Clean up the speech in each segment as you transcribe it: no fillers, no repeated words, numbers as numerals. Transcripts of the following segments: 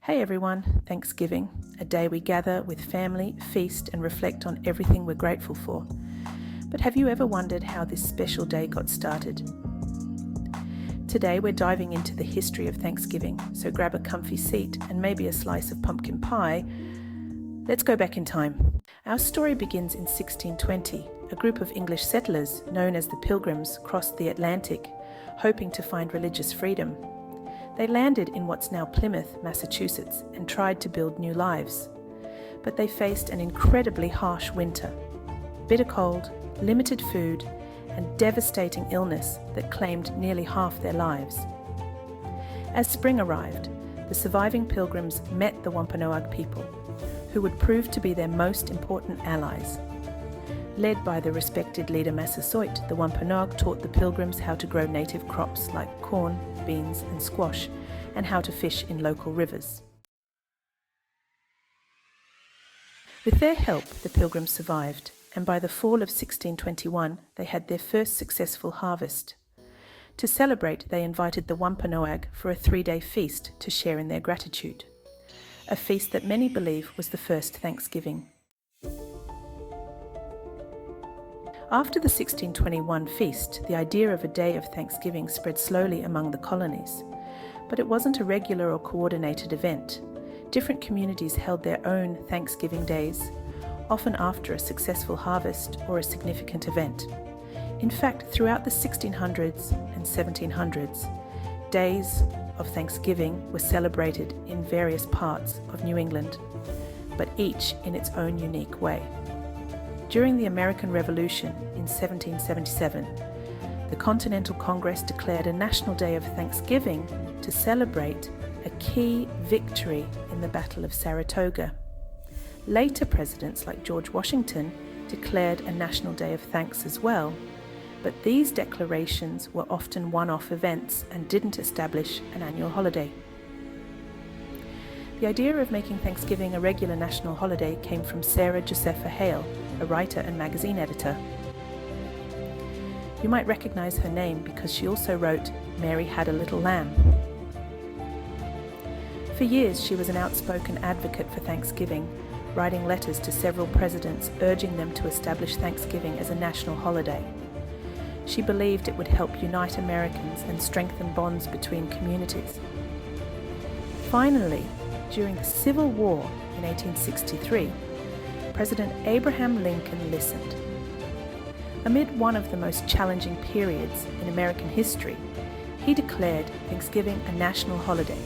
Hey everyone, Thanksgiving, a day we gather with family, feast and reflect on everything we're grateful for. But have you ever wondered how this special day got started? Today we're diving into the history of Thanksgiving, so grab a comfy seat and maybe a slice of pumpkin pie. Let's go back in time. Our story begins in 1620. A group of English settlers, known as the Pilgrims, crossed the Atlantic, hoping to find religious freedom. They landed in what's now Plymouth, Massachusetts, and tried to build new lives. But they faced an incredibly harsh winter. Bitter cold, limited food, and devastating illness that claimed nearly half their lives. As spring arrived, the surviving Pilgrims met the Wampanoag people, who would prove to be their most important allies. Led by the respected leader Massasoit, the Wampanoag taught the Pilgrims how to grow native crops like corn, beans and squash, and how to fish in local rivers. With their help, the Pilgrims survived, and by the fall of 1621, they had their first successful harvest. To celebrate, they invited the Wampanoag for a 3-day feast to share in their gratitude, a feast that many believe was the first Thanksgiving. After the 1621 feast, the idea of a day of Thanksgiving spread slowly among the colonies. But it wasn't a regular or coordinated event. Different communities held their own Thanksgiving days, often after a successful harvest or a significant event. In fact, throughout the 1600s and 1700s, days of Thanksgiving were celebrated in various parts of New England, but each in its own unique way. During the American Revolution in 1777, the Continental Congress declared a National Day of Thanksgiving to celebrate a key victory in the Battle of Saratoga. Later presidents like George Washington declared a National Day of Thanks as well, but these declarations were often one-off events and didn't establish an annual holiday. The idea of making Thanksgiving a regular national holiday came from Sarah Josepha Hale, a writer and magazine editor. You might recognize her name because she also wrote Mary Had a Little Lamb. For years, she was an outspoken advocate for Thanksgiving, writing letters to several presidents urging them to establish Thanksgiving as a national holiday. She believed it would help unite Americans and strengthen bonds between communities. Finally, during the Civil War in 1863, President Abraham Lincoln listened. Amid one of the most challenging periods in American history, he declared Thanksgiving a national holiday,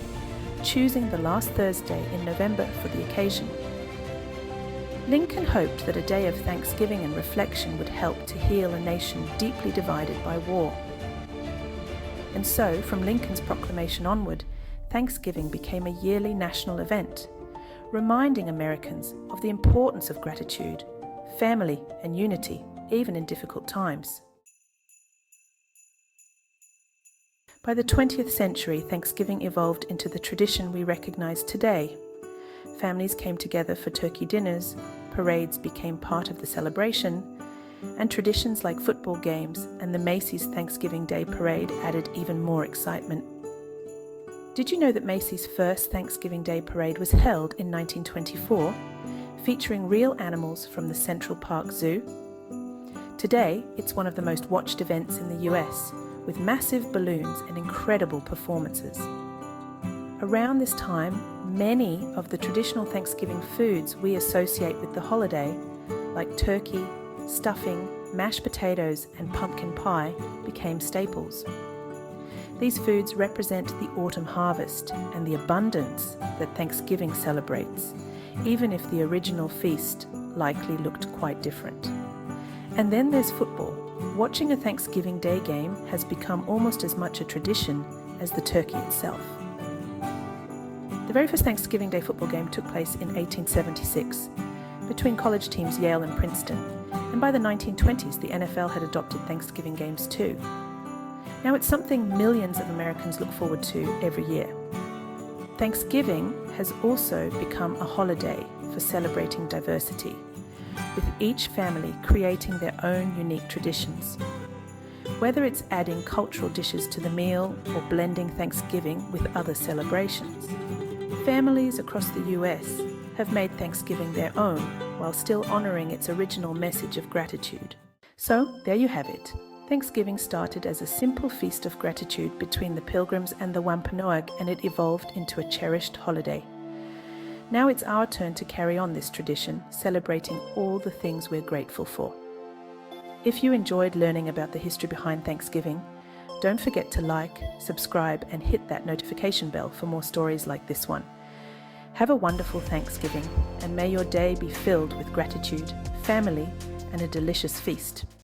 choosing the last Thursday in November for the occasion. Lincoln hoped that a day of thanksgiving and reflection would help to heal a nation deeply divided by war. And so, from Lincoln's proclamation onward, Thanksgiving became a yearly national event, reminding Americans of the importance of gratitude, family, and unity, even in difficult times. By the 20th century, Thanksgiving evolved into the tradition we recognize today. Families came together for turkey dinners, parades became part of the celebration, and traditions like football games and the Macy's Thanksgiving Day Parade added even more excitement. Did you know that Macy's first Thanksgiving Day Parade was held in 1924, featuring real animals from the Central Park Zoo? Today, it's one of the most watched events in the US, with massive balloons and incredible performances. Around this time, many of the traditional Thanksgiving foods we associate with the holiday, like turkey, stuffing, mashed potatoes, and pumpkin pie, became staples. These foods represent the autumn harvest and the abundance that Thanksgiving celebrates, even if the original feast likely looked quite different. And then there's football. Watching a Thanksgiving Day game has become almost as much a tradition as the turkey itself. The very first Thanksgiving Day football game took place in 1876 between college teams Yale and Princeton, and by the 1920s the NFL had adopted Thanksgiving games too. Now it's something millions of Americans look forward to every year. Thanksgiving has also become a holiday for celebrating diversity, with each family creating their own unique traditions. Whether it's adding cultural dishes to the meal or blending Thanksgiving with other celebrations, Families across the US have made Thanksgiving their own while still honoring its original message of gratitude. So, there you have it. Thanksgiving started as a simple feast of gratitude between the Pilgrims and the Wampanoag, and it evolved into a cherished holiday. Now it's our turn to carry on this tradition, celebrating all the things we're grateful for. If you enjoyed learning about the history behind Thanksgiving, don't forget to like, subscribe, and hit that notification bell for more stories like this one. Have a wonderful Thanksgiving, and may your day be filled with gratitude, family, and a delicious feast.